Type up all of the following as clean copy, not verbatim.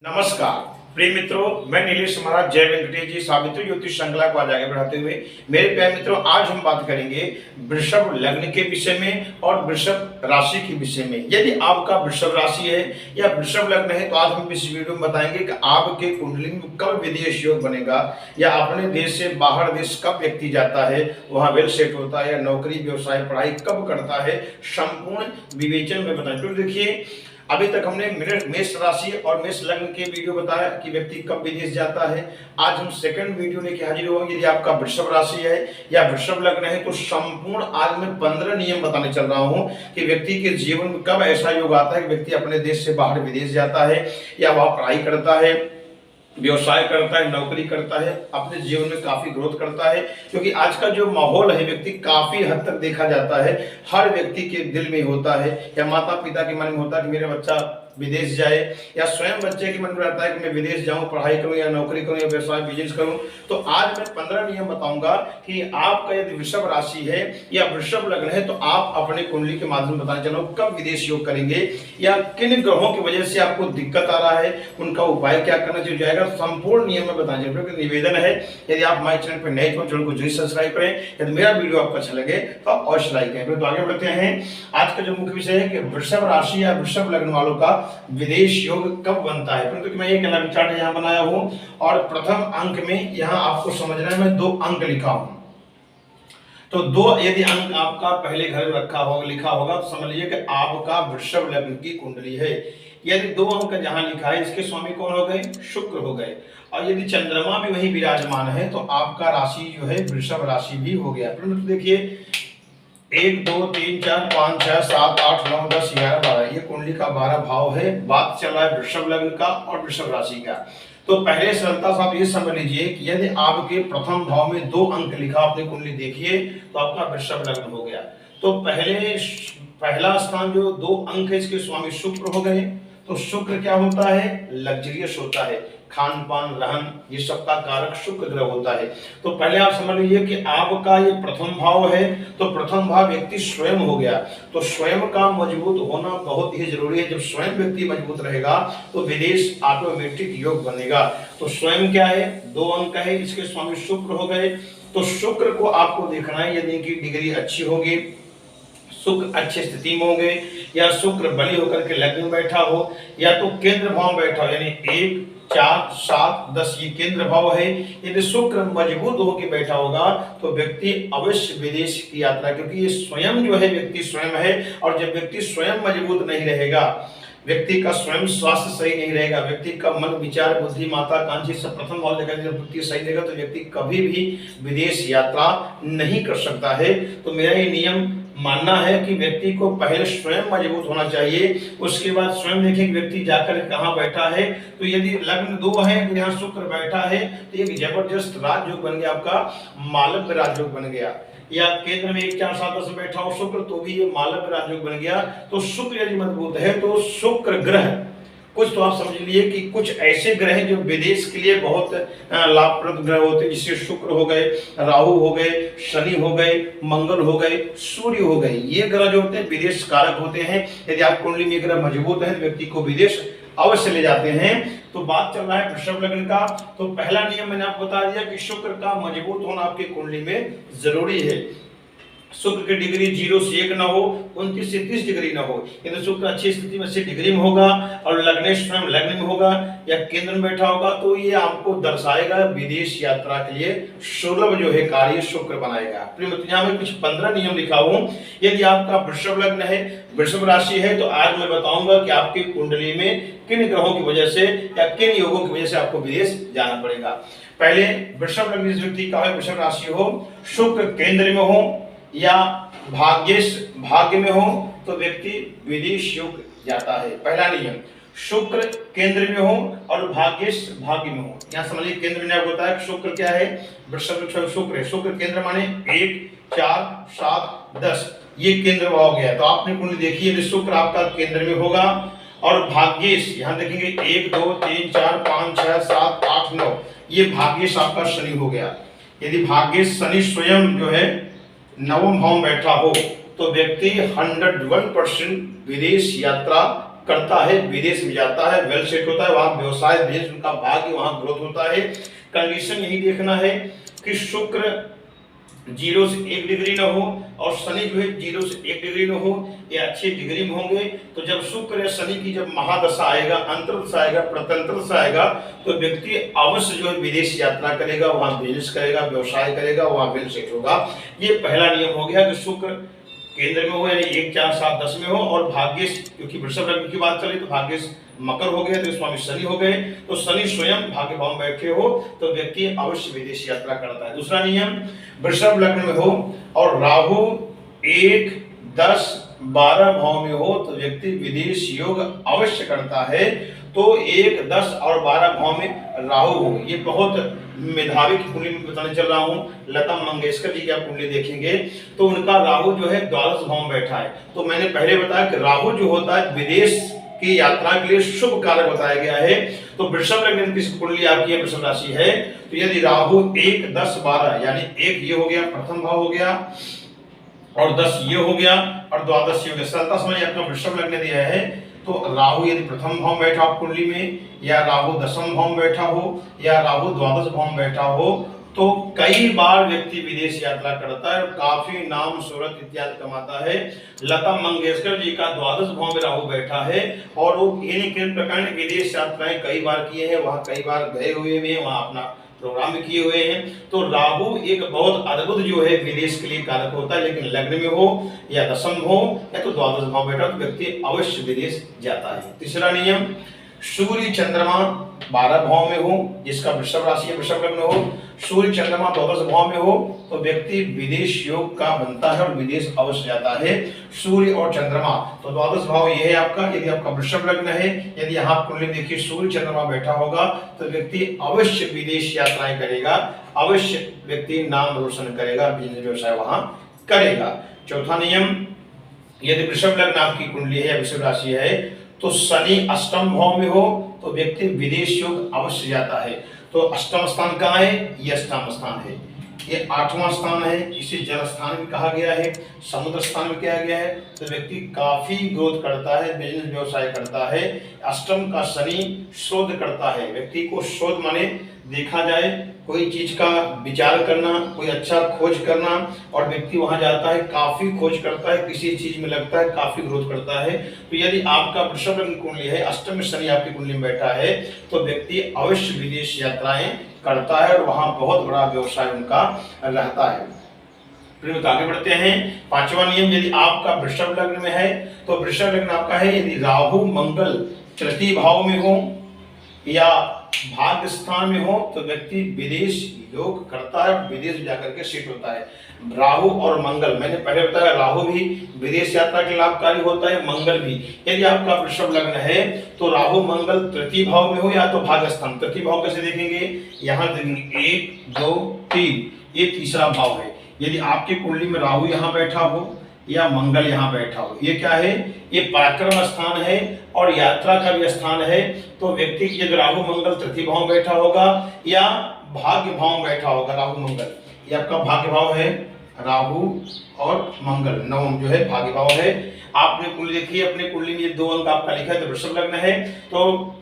नमस्कार प्रिय मित्रों, मैं नीलेश महाराज जय वेंकटेश जी सावित्री ज्योतिष श्रृंखला को आज आगे बढ़ाते हुए मेरे प्यारे मित्रों, आज हम बात करेंगे वृषभ लग्न के विषय में और वृषभ राशि के विषय में। यदि आपका वृषभ राशि है या वृषभ लग्न है तो आज हम इस वीडियो में बताएंगे कि आपके कुंडली में कब विदेश योग बनेगा या अपने देश से बाहर देश कब व्यक्ति जाता है, वहां वेल सेट होता है या नौकरी व्यवसाय पढ़ाई कब करता है, संपूर्ण विवेचन में बताएं। तो देखिए, अभी तक हमने मेष राशि और मेष लग्न के वीडियो बताया कि व्यक्ति कब विदेश जाता है। आज हम सेकंड वीडियो लेके हाजिर होंगे। यदि आपका वृषभ राशि है या वृषभ लग्न है तो संपूर्ण आज मैं 15 नियम बताने चल रहा हूं कि व्यक्ति के जीवन में कब ऐसा योग आता है कि व्यक्ति अपने देश से बाहर विदेश जाता है या वह पढ़ाई करता है, व्यवसाय करता है, नौकरी करता है, अपने जीवन में काफी ग्रोथ करता है। क्योंकि आज का जो माहौल है व्यक्ति काफी हद तक देखा जाता है हर व्यक्ति के दिल में होता है या माता पिता के मन में होता है कि मेरा बच्चा विदेश जाए या स्वयं बच्चे के मन में रहता है कि मैं विदेश जाऊं, पढ़ाई करूं या नौकरी करूं या व्यवसाय बिजनेस करूं। तो आज मैं 15 नियम बताऊंगा कि आपका यदि वृषभ राशि है या वृषभ लग्न है तो आप अपने कुंडली के माध्यम से बताने चलो कब विदेश योग करेंगे या किन ग्रहों की वजह से आपको दिक्कत आ रहा है, उनका उपाय क्या करना चाहिए जाएगा। संपूर्ण नियम में बताने चलो। निवेदन है यदि आप हमारे चैनल पर नए तो चैनल को जरूर सब्सक्राइब करें। यदि मेरा वीडियो आपको अच्छा लगे तो आप अवश्य लाइक करें। तो आगे बढ़ते हैं। आज का जो मुख्य विषय है कि वृषभ राशि या वृषभ लग्न वालों का विदेश योग कब बनता है। परंतु मैं एक अलग चार्ट यहाँ बनाया हूं और प्रथम अंक में यहाँ आपको समझना है, मैं 2 अंक लिखा हूं। तो 2 यदि अंक आपका पहले घर में रखा होगा लिखा होगा तो समझ लीजिए कि आपका वृषभ लग्न की कुंडली है। यदि 2 अंक जहां लिखा है इसके स्वामी कौन हो गए, शुक्र हो गए। और यदि चंद्रमा भी वही विराजमान है तो आपका राशि जो है वृषभ राशि भी हो गया। परंतु देखिए 1 2 3 4 5 6 7 8 9 10 11 12 ये कुंडली का 12 भाव है। बात चल रहा है वृषभ लग्न का और वृषभ राशि का। तो पहले सरलता से आप ये समझ लीजिए कि यदि आपके प्रथम भाव में 2 अंक लिखा आपने कुंडली देखिए तो आपका वृषभ लग्न हो गया। तो पहला स्थान जो 2 अंक है इसके स्वामी शुक्र हो गए। तो शुक्र क्या होता है, लग्जरियस होता है, खान पान रहन ये सब का कारक शुक्र ग्रह होता है। तो पहले आप समझ लीजिए कि आपका ये प्रथम भाव है तो प्रथम भाव व्यक्ति स्वयं हो गया। तो स्वयं का मजबूत होना बहुत ही जरूरी है। जब स्वयं व्यक्ति मजबूत रहेगा तो विदेश ऑटोमेटिक योग बनेगा। तो स्वयं क्या है, 2 अंक है, इसके स्वामी शुक्र हो गए। तो शुक्र को आपको देखना है यदि इनकी डिग्री अच्छी होगी, शुक्र अच्छी स्थिति में होंगे या शुक्र बली होकर के लग्न में बैठा हो या तो केंद्र भाव में बैठा हो, यानी 1 4 7 10 ये केंद्र भाव है। यदि शुक्र मजबूत होकर बैठा होगा तो व्यक्ति अवश्य विदेश की यात्रा, क्योंकि ये स्वयं जो है व्यक्ति स्वयं है। और जब व्यक्ति स्वयं मजबूत नहीं रहेगा, व्यक्ति का स्वयं स्वास्थ्य सही नहीं रहेगा, व्यक्ति का मन विचार बुद्धि महत्वाकांक्षी सब प्रथम भाव लेकर जब व्यक्ति सही रहेगा तो व्यक्ति कभी भी विदेश यात्रा नहीं कर सकता है। तो मेरा ये नियम मानना है कि व्यक्ति को पहले स्वयं मजबूत होना चाहिए, उसके बाद स्वयं देखें कि व्यक्ति जाकर कहाँ बैठा है। तो यदि लग्न 2 है तो यहाँ शुक्र बैठा है तो एक जबरदस्त राजयोग बन गया, आपका मालव्य राजयोग बन गया। या केंद्र में 1 4 7 10 बैठा हो शुक्र तो भी ये मालव्य राजयोग बन गया। तो शुक्र यदि मजबूत है तो शुक्र ग्रह कुछ तो आप समझ लिए कि कुछ ऐसे ग्रह जो विदेश के लिए बहुत लाभप्रद ग्रह होते हैं, जिससे शुक्र हो गए, राहु हो गए, शनि हो गए, मंगल हो गए, सूर्य हो गए। ये ग्रह जो होते हैं विदेश कारक होते हैं। यदि आप कुंडली में ग्रह मजबूत है तो व्यक्ति को विदेश अवश्य ले जाते हैं। तो बात चल रहा है वृषभ लग्न का। तो पहला नियम मैंने आपको बता दिया कि शुक्र का मजबूत होना आपकी कुंडली में जरूरी है। शुक्र की डिग्री 0 से 1 ना हो, 29 से 30 डिग्री ना हो। यदि शुक्र अच्छी स्थिति में 80 डिग्री में होगा और लग्नेश स्वयं लग्न में होगा या केंद्र में बैठा होगा तो ये आपको दर्शाएगा विदेश यात्रा के लिए सुलभ जो है कार्य शुक्र बनाएगा। यहाँ में कुछ 15 नियम लिखा हूं। यदि आपका वृषभ लग्न है, वृषभ राशि है तो आज मैं बताऊंगा कि आपकी कुंडली में किन ग्रहों की वजह से या किन योगों की वजह से आपको विदेश जाना पड़ेगा। पहले वृषभ लग्न जिस व्यक्ति का है, वृषभ राशि हो, शुक्र केंद्र में हो या भाग्य में हो तो व्यक्ति विदेश योग जाता है। पहला नियम, शुक्र केंद्र में हो और भाग्य में हो। यहाँ समझिए केंद्र में आपको बताया शुक्र क्या है, वृषभ शुक्र है। शुक्र केंद्र माने 1 4 7 10 ये केंद्र भाव गया। तो आपने कुंडली देखी है शुक्र आपका केंद्र में होगा और भाग्येश यहाँ देखेंगे 1 2 3 4 5 6 7 8 9 ये भाग्येश आपका शनि हो गया। यदि भाग्येश शनि स्वयं जो है 9वें भाव में बैठा हो तो व्यक्ति 101% विदेश यात्रा करता है, विदेश में जाता है, वेल सेट होता है, वहां व्यवसाय बिजनेस उनका भाग्य वहां ग्रोथ होता है। कंडीशन यही देखना है कि शुक्र 0 से 1 डिग्री न हो और शनि जो है 0 से 1 डिग्री न हो, ये अच्छी डिग्री में होंगे। तो जब शुक्र या शनि की जब महादशा आएगा, अंतरदशा आएगा, प्रतंत्रदशा आएगा, तो व्यक्ति अवश्य जो है विदेश यात्रा करेगा, वहां बिजनेस करेगा, व्यवसाय करेगा, वहां वेल सेट होगा। ये पहला नियम हो गया कि शुक्र केंद्र में हो, यानी 1, 4, 7, 10 में हो, और भाग्य, क्योंकि वृषभ लग्न की बात चले तो भाग्य मकर हो गए, तो स्वामी शनि हो गए, तो शनि स्वयं भाग्य भाव में बैठे हो तो व्यक्ति अवश्य विदेश यात्रा करता है। दूसरा नियम, वृषभ लग्न में हो और राहु 1, 10, 12 भाव में हो तो व्यक्ति विदेश योग अवश्य करता है। तो 1, 10 और 12 भाव में राहु हो, ये बहुत मेधावी की कुंडली में बताने चल रहा हूँ। लता मंगेशकर जी की आप कुंडली देखेंगे तो उनका राहु जो है 12 भाव में बैठा है। तो मैंने पहले बताया कि राहु जो होता है विदेश की यात्रा के लिए शुभ कारक बताया गया है। तो वृषभ लग्न की कुंडली आपकी वृषभ राशि है, तो यदि राहु 1, 10, 12 यानी 1 ये हो गया, प्रथम भाव हो गया, और 10 ये हो गया, और द्वादश ये हो गया। सरलता समझिए, आपका वृषभ लग्न दिया है तो राहु यदि प्रथम भाव में बैठा हो कुंडली में, या राहु दशम भाव में बैठा हो, या राहु द्वादश भाव में बैठा हो, तो कई बार व्यक्ति विदेश यात्रा करता है और काफी नाम शोहरत इत्यादि कमाता है। लता मंगेशकर जी का द्वादश भाव में राहु बैठा है और वो किन प्रकार की विदेश यात्राएं कई बार किए हैं, वहां कई बार गए हुए हैं, वहां अपना प्रोग्राम किए हुए हैं। तो राहु एक बहुत अद्भुत जो है विदेश के लिए कारक होता है, लेकिन लग्न में हो या दशम हो या तो द्वादश भाव बैठा तो व्यक्ति अवश्य विदेश जाता है। तीसरा नियम, सूर्य चंद्रमा 12 भाव में हो, जिसका वृषभ राशि है, वृषभ लग्न हो, सूर्य चंद्रमा द्वादश भाव में हो तो व्यक्ति विदेश योग का बनता है और विदेश अवश्य जाता है। सूर्य और चंद्रमा, तो द्वादश भाव ये है आपका, यदि आपका वृषभ लग्न है, यदि यहाँ कुंडली देखिए सूर्य चंद्रमा बैठा होगा तो व्यक्ति अवश्य विदेश यात्राएं करेगा, अवश्य व्यक्ति नाम रोशन करेगा, बिजनेस व्यवसाय वहां करेगा। चौथा नियम, यदि वृषभ लग्न आपकी कुंडली है, वृषभ राशि है, तो शनि अष्टम भाव में हो तो व्यक्ति विदेश योग अवश्य जाता है। तो अष्टम स्थान कहाँ है? ये अष्टम स्थान है, ये 8वां स्थान है, इसे जल स्थान भी कहा गया है, समुद्र स्थान भी कहा गया है। तो व्यक्ति काफी ग्रोथ करता है, बिजनेस व्यवसाय करता है। अष्टम का शनि शोध करता है, व्यक्ति को शोध माने देखा जाए कोई चीज का विचार करना, कोई अच्छा खोज करना, और व्यक्ति वहां जाता है, काफी खोज करता है, किसी चीज में लगता है, काफी ग्रोथ करता है। तो यदि आपका वृषभ लग्न कुंडली है, अष्टम में शनि आपकी कुंडली में बैठा है तो व्यक्ति अवश्य विदेश यात्राएं करता है और वहां बहुत बड़ा व्यवसाय उनका रहता है। फिर आगे बढ़ते हैं। 5वां नियम, यदि आपका वृषभ लग्न में है तो वृषभ लग्न आपका है, यदि राहु मंगल तृतीय भाव में हो या भाग्य स्थान में हो तो व्यक्ति विदेश योग करता है, विदेश जाकर के सेट होता है। राहु और मंगल, मैंने पहले बताया राहु भी विदेश यात्रा के लाभकारी होता है, मंगल भी। यदि आपका वृषभ लग्न है तो राहु मंगल तृतीय भाव में हो या तो भाग्य स्थान। तृतीय भाव कैसे देखेंगे? यहाँ देखेंगे 1, 2, 3, ये तीसरा भाव है। यदि आपकी कुंडली में राहु यहाँ बैठा हो या मंगल यहाँ बैठा हो, ये क्या है? ये पराक्रम स्थान है और यात्रा का भी स्थान है। तो व्यक्ति की यदि राहु मंगल तृतीय भाव में बैठा होगा या भाग्य भाव में बैठा होगा, राहु मंगल, ये आपका भाग्य भाव है, राहु और मंगल नवम जो है भाग्य भाव है। आपने कुंडली देखिए, अपने कुंडली में ये 2 अंक आपका लिखा है तो वृषभ लग्न है, तो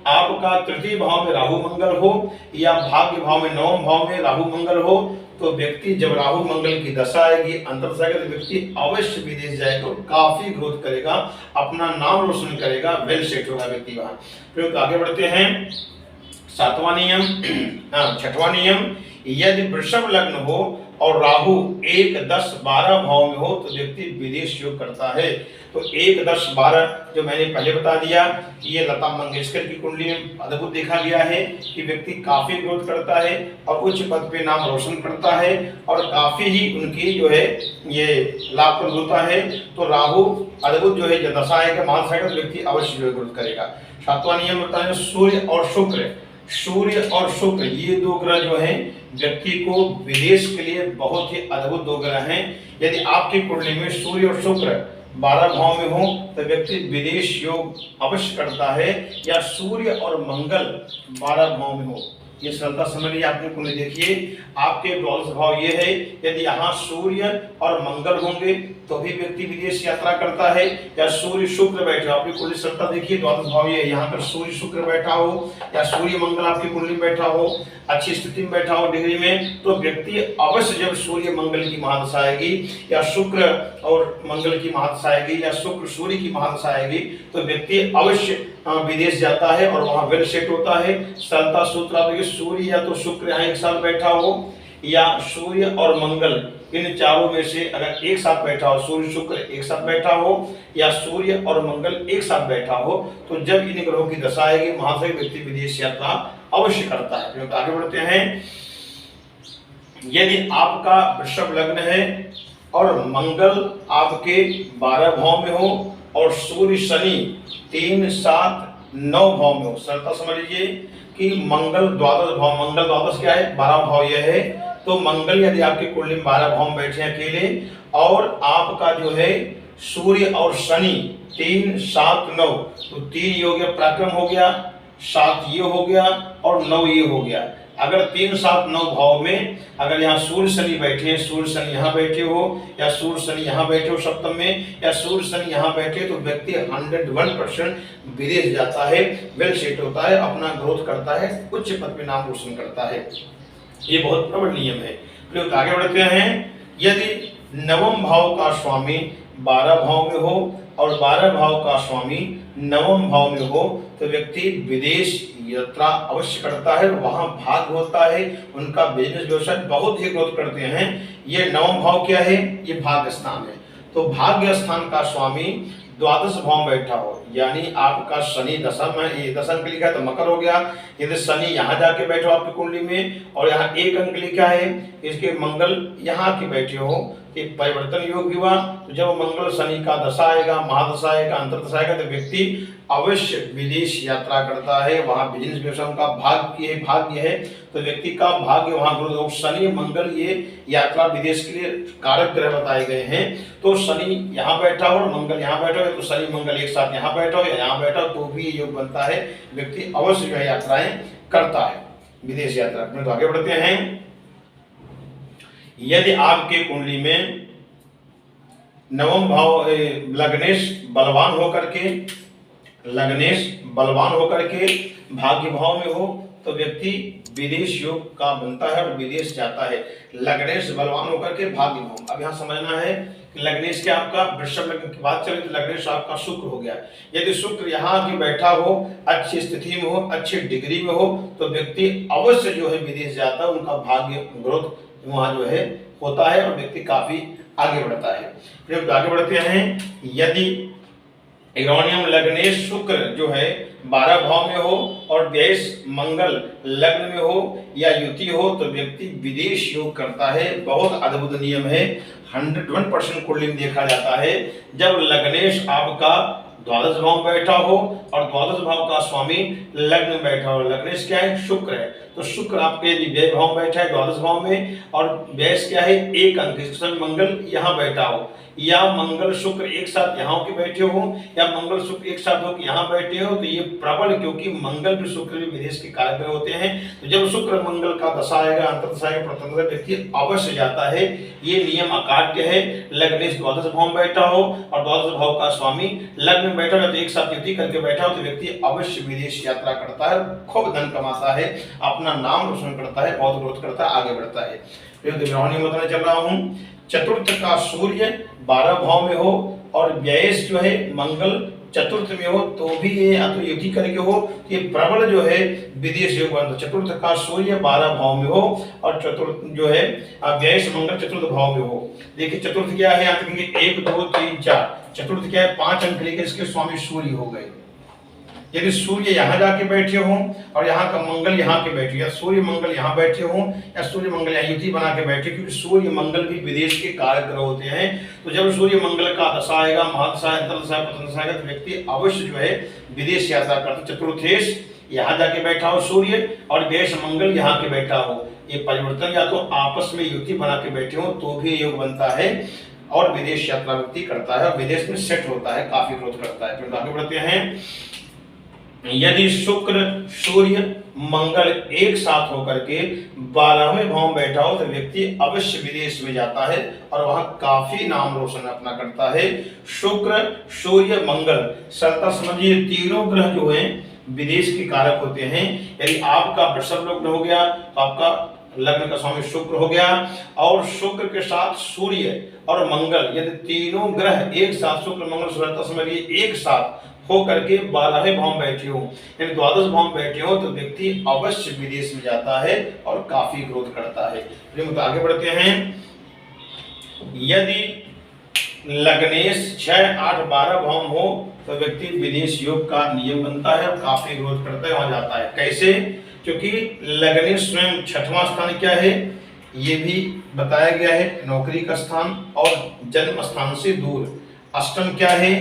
आपका तृतीय भाव में राहु मंगल हो या भाग्य भाव में नवम भाव में राहु मंगल हो तो व्यक्ति जब राहु मंगल की दशा आएगी, अंतरदशा आएगी, तो व्यक्ति अवश्य विदेश जाएगा और काफी ग्रोथ करेगा, अपना नाम रोशन करेगा, वेल सेट होगा व्यक्ति वहां। फिर आगे बढ़ते हैं। 7वां नियम, 6वां नियम, यदि वृषभ लग्न हो और राहु 1, 10, 12 भाव में हो तो व्यक्ति विदेश योग करता है। तो 1, 10, 12 जो मैंने पहले बता दिया, ये लता मंगेशकर की कुंडली में अद्भुत देखा गया है कि व्यक्ति काफी ग्रोथ करता है और उच्च पद पे नाम रोशन करता है और काफी ही उनकी जो है ये लाभप्रद होता है। तो राहु अद्भुत जो है दशा आएगा, मास आएगा तो व्यक्ति अवश्य जो ग्रोथ करेगा। 7वां नियम बताया है, सूर्य और शुक्र, सूर्य और शुक्र ये 2 ग्रह जो हैं व्यक्ति को विदेश के लिए बहुत ही अद्भुत 2 ग्रह हैं। यदि आपकी कुंडली में सूर्य और शुक्र 12 भाव में हो तो व्यक्ति विदेश योग अवश्य करता है, या सूर्य और मंगल 12 भाव में हो ये सरलता समझ लीजिए। आपने कुंडली देखिए, आपके द्वादश भाव ये है, यदि यहाँ सूर्य और मंगल होंगे तो भी व्यक्ति विदेश यात्रा करता है, या सूर्य शुक्र बैठे हो, आपकी कुंडली सरलता देखिए द्वादश भाव ये है, यहाँ पर सूर्य शुक्र बैठा हो या सूर्य मंगल आपकी कुंडली में बैठा हो, अच्छी स्थिति में बैठा हो डिग्री में, तो व्यक्ति अवश्य जब सूर्य मंगल की महादशा आएगी या शुक्र और मंगल की महादशा आएगी या शुक्र सूर्य की महादशा आएगी तो व्यक्ति अवश्य विदेश जाता है और वहां वेल सेट होता है। सरलता सूत्र आप देखिए, सूर्य या तो शुक्र यहाँ एक साथ बैठा हो या सूर्य और मंगल, इन चारों में से अगर एक साथ बैठा हो, सूर्य शुक्र एक साथ बैठा हो या सूर्य और मंगल एक साथ बैठा हो, तो जब इन ग्रहों की दशा आएगी वहां से व्यक्ति विदेश यात्रा अवश्य करता है। तो आगे बढ़ते हैं। यदि आपका वृषभ लग्न है और मंगल आपके 12 भाव में हो और सूर्य शनि 3, 7, 9 भाव में हो, सरलता समझ लीजिए कि मंगल द्वादश भाव, मंगल द्वादश क्या है 12 भाव यह है, तो मंगल यदि आपके कुंडली में 12 भाव में बैठे अकेले और आपका जो है सूर्य और शनि 3, 7, 9, तो 3 ये हो गया पराक्रम हो गया, 7 ये हो गया और 9 ये हो गया। अगर 3, 7, 9 भाव में अगर यहाँ सूर्य शनि बैठे हैं, सूर्य शनि यहाँ बैठे हो या सूर्य शनि यहाँ बैठे हो सप्तम में या सूर्य शनि यहाँ बैठे, तो व्यक्ति 101% विदेश जाता है, वेल सेट होता है, अपना ग्रोथ करता है, उच्च पद पे नाम रोशन करता है। ये बहुत प्रबल नियम है। फिर आगे बढ़ते हैं। यदि नवम भाव का स्वामी 12 भाव में हो और 12 भाव का स्वामी नवम भाव में हो तो व्यक्ति विदेश यात्रा अवश्य करता है, वहां भाग्य होता है, उनका बिजनेस व्यवसाय बहुत ही ग्रोथ करते हैं। ये नवम भाव क्या है, ये भाग्य स्थान है, तो भाग्य स्थान का स्वामी द्वादश भाव में बैठा हो, यानी आपका शनि दशम है, ये 10 अंक लिखा है तो मकर हो गया। यदि शनि यहाँ जाके बैठे हो आपकी कुंडली में और यहाँ 1 अंक लिखा है, इसके मंगल यहाँ के बैठे हो, एक परिवर्तन योग हुआ, तो जब मंगल शनि का दशा आएगा, महादशा आएगा, अंतर्दशा आएगा तो व्यक्ति अवश्य विदेश यात्रा करता है, वहां बिजनेस व्यवसाय का भाग्य है, तो व्यक्ति का भाग्य वहां ग्रोथ। शनि मंगल ये यात्रा विदेश के लिए कारक ग्रह बताए गए हैं, तो शनि यहाँ बैठा हो और मंगल यहाँ बैठा हो, तो शनि मंगल एक साथ यहाँ बैठा हो या यहाँ बैठा हो तो भी ये योग बनता है, व्यक्ति अवश्य जो है यात्राएं करता है विदेश यात्रा। तो आगे बढ़ते हैं। यदि आपके कुंडली में नवम भाव लग्नेश बलवान होकर के भाग्य भाव में हो तो व्यक्ति विदेश योग का बनता है और विदेश जाता है। लग्नेश बलवान होकर के भाग्य भाव, अब यहाँ समझना है कि लग्नेश के आपका वृषभ लग्न की बात चले तो लग्नेश आपका शुक्र हो गया। यदि शुक्र यहाँ की बैठा हो, अच्छी स्थिति में हो, अच्छी डिग्री में हो तो व्यक्ति अवश्य जो है विदेश जाता है, उनका भाग्य ग्रोथ वहां जो है होता है और व्यक्ति काफी आगे बढ़ता है। फिर आगे बढ़ते हैं। यदि इग्नोनियम लग्नेश शुक्र जो है 12 भाव में हो और व्ययश मंगल लग्न में हो या युति हो तो व्यक्ति विदेश योग करता है। बहुत अद्भुत नियम है, 101% कुंडली में देखा जाता है। जब लग्नेश आपका द्वादश भाव में बैठा हो और द्वादश भाव का स्वामी लग्न में बैठा हो, लग्नेश क्या है शुक्र है, तो शुक्र आपके यदि व्यय भाव में बैठा है द्वादश भाव में और व्यय क्या है 1 अंक, मंगल यहाँ बैठा हो या मंगल शुक्र एक साथ यहाँ के बैठे हो या मंगल शुक्र एक साथ हो यहाँ बैठे हो तो ये प्रबल, क्योंकि मंगल भी शुक्र भी विदेश के कारक होते हैं। तो जब शुक्र मंगल का दशा आएगा, अंतर्दशा आएगा, प्रथम व्यक्ति अवश्य जाता है। ये नियम अकाट्य है। लग्नेश द्वादश भाव में बैठा हो और द्वादश भाव का स्वामी लग्न में बैठा हो तो एक साथ युति करके बैठा हो तो व्यक्ति अवश्य विदेश यात्रा करता है, खूब धन कमाता है, अपना नाम रोशन करता है, बहुत ग्रोथ करता है, आगे बढ़ता है। फिर बताने चल रहा हूँ। चतुर्थ का सूर्य 12 भाव में हो और व्ययश जो है मंगल चतुर्थ में हो तो भी ये या तो युति करके हो, ये प्रबल जो है विदेश योग बनता। चतुर्थ का सूर्य 12 भाव में हो और चतुर्थ जो है व्ययश मंगल चतुर्थ भाव में हो। देखिए चतुर्थ क्या है, यहाँ तक 1, 2, 3, 4, चतुर्थ क्या है 5 अंक लेके इसके स्वामी सूर्य हो गए। यदि सूर्य यहाँ जाके बैठे हो और यहाँ का मंगल यहाँ के बैठे, या सूर्य मंगल यहाँ बैठे हो या सूर्य मंगल यहाँ युति बना के बैठे, क्योंकि सूर्य मंगल भी विदेश के कारक ग्रह होते हैं। तो जब सूर्य मंगल का दशा आएगा, महादशा, अंतर्दशा, प्रथमदशा आएगा तो व्यक्ति अवश्य जो है विदेश यात्रा करते। चतुर्थेश यहाँ जाके बैठा हो सूर्य और व्ययश मंगल यहाँ के बैठा हो, ये परिवर्तन या तो आपस में युति बना के बैठे हो तो भी योग बनता है और विदेश यात्रा व्यक्ति करता है और विदेश में सेट होता है, काफी ग्रोथ करता है। फिर आगे बढ़ते हैं। यदि शुक्र सूर्य मंगल एक साथ होकर के 12वें भाव में बैठा हो तो व्यक्ति अवश्य विदेश में जाता है और वहां काफी नाम रोशन अपना करता है। शुक्र, सूर्य, मंगल, सरलता समझिए तीनों ग्रह जो हैं विदेश के कारक होते हैं। यदि आपका वृषभ लग्न हो गया तो आपका लग्न का स्वामी शुक्र हो गया, और शुक्र के साथ सूर्य और मंगल यदि तीनों ग्रह एक साथ, शुक्र मंगल सरलता समझिए एक साथ हो करके 12वें भाव में बैठे हो यानी द्वादश भाव में बैठे हो तो व्यक्ति अवश्य विदेश में जाता है और काफी ग्रोथ करता है। तो आगे बढ़ते हैं। यदि लग्नेश 6, 8, 12 भाव हो तो व्यक्ति विदेश योग का नियम बनता है और काफी ग्रोथ करता है, वहां जाता है। कैसे? क्योंकि लग्नेश स्वयं 6वां स्थान क्या है ये भी बताया गया है, नौकरी का स्थान और जन्म स्थान से दूर। अष्टम क्या है?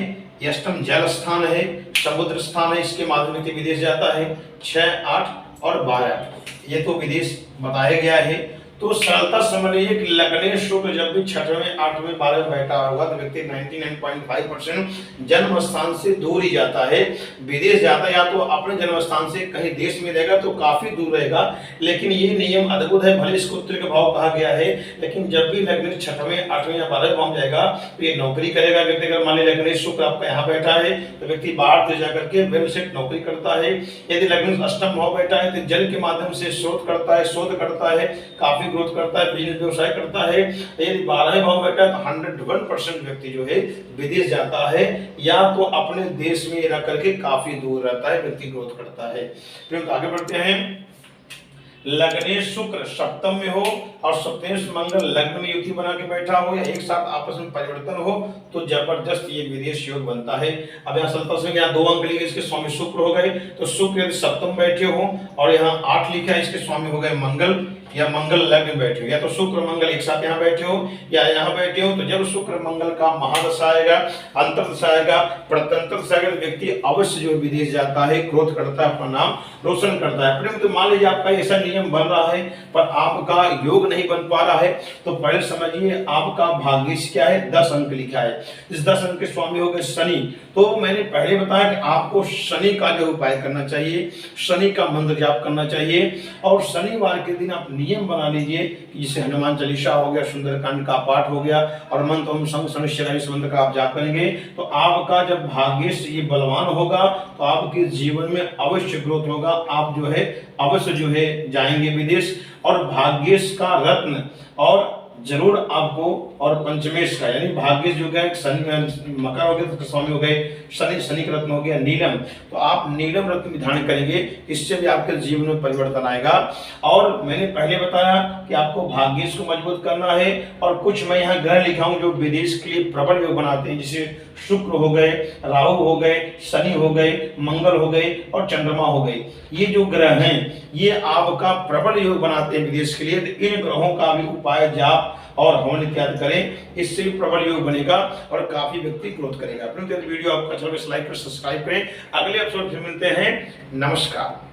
ये अष्टम जल स्थान है, समुद्र स्थान है, इसके माध्यम से विदेश जाता है। 6, 8 और 12 ये तो विदेश बताया गया है। तो सरलता समझ लीजिए कि लग्नेश शुक्र जब भी 6वें, 8वें, 12वें में बैठा होगा तो व्यक्ति 99.5% जन्म स्थान से दूर ही जाता है, विदेश जाता है। या तो अपने जन्म स्थान से कहीं देश में रहेगा तो काफी दूर रहेगा, लेकिन ये नियम अद्भुत है। भले इसको उत्तर का भाव कहा गया है, लेकिन जब भी लग्नेश 6वें, 8वें या 12वें भाव में जाएगा तो ये नौकरी करेगा व्यक्ति। अगर मान लीजिए लग्नेश शुक्र आपका यहाँ बैठा है तो व्यक्ति बाहर देश जाकर के वेल सेट नौकरी करता है। यदि लग्नेश अष्टम भाव बैठा है तो जल के माध्यम से शोध करता है, काफी ग्रोथ करता है, बिजनेस व्यवसाय करता है। यदि 12वें भाव बैठा है तो 101% व्यक्ति जो है विदेश जाता है या तो अपने देश में रह करके काफी दूर रहता है, व्यक्ति ग्रोथ करता है। फिर आगे बढ़ते हैं। लग्नेश शुक्र सप्तम में हो और सप्तमेश मंगल लग्न में युति बना के बैठा हो या एक साथ आपस में परिवर्तन हो तो जबरदस्त ये विदेश योग बनता है। अब यहाँ सरलता से यहाँ 2 अंक लिखे, इसके स्वामी शुक्र हो गए तो शुक्र यदि सप्तम बैठे हो और यहाँ 8 लिखा है, इसके स्वामी हो गए मंगल या मंगल लग्न में बैठे हो, या तो शुक्र मंगल एक साथ यहाँ बैठे हो या यहाँ बैठे हो तो जब शुक्र मंगल का महादशा आएगा, अंतर्दशा आएगा, प्रत्यंतरदशा आएगा तो व्यक्ति अवश्य जो विदेश जाता है, ग्रोथ करता है, अपना नाम रोशन करता है। प्रेम तो मान लीजिए आपका ऐसा नियम बन रहा है पर आपका योग नहीं बन पा रहा है तो पहले समझिए आपका भाग्येश क्या है, 10 अंक लिखा है। इस 10 अंक के स्वामी हो गए शनि। तो मैंने पहले बताया कि आपको शनि का जो उपाय करना चाहिए, शनि का मंत्र जाप करना चाहिए और शनिवार के दिन आप नियम बना लीजिए कि जैसे हनुमान चालीसा हो गया, सुंदरकांड का पाठ हो गया और मंत्र ओम संग शनिश्चराय इस मंत्र का आप जाप करेंगे तो आपका जब भाग्येश ये बलवान होगा तो आपके जीवन में अवश्य ग्रोथ होगा। आप जो है अवश्य जो है जाएंगे विदेश और भाग्येश का रत्न और जरूर आपको और पंचमेश का यानी भाग्येश जो गया शनि मकर हो गया तो स्वामी हो गए शनि का रत्न हो गया नीलम, तो आप नीलम रत्न धारण करेंगे, इससे भी आपके जीवन में परिवर्तन आएगा। और मैंने पहले बताया कि आपको भाग्येश को मजबूत करना है और कुछ मैं यहाँ ग्रह लिखा हूँ जो विदेश के लिए प्रबल योग बनाते हैं, जैसे शुक्र हो गए, राहु हो गए, शनि हो गए, मंगल हो गए और चंद्रमा हो गए। ये जो ग्रह हैं ये आपका प्रबल योग बनाते हैं विदेश के लिए। तो इन ग्रहों का भी उपाय जाप और हवन इत्यादि करें, इससे भी प्रबल योग बनेगा और काफी व्यक्ति ग्रोथ करेगा। अपने वीडियो आपको अच्छा लगे लाइक और सब्सक्राइब करें। अगले एपिसोड में मिलते हैं। नमस्कार।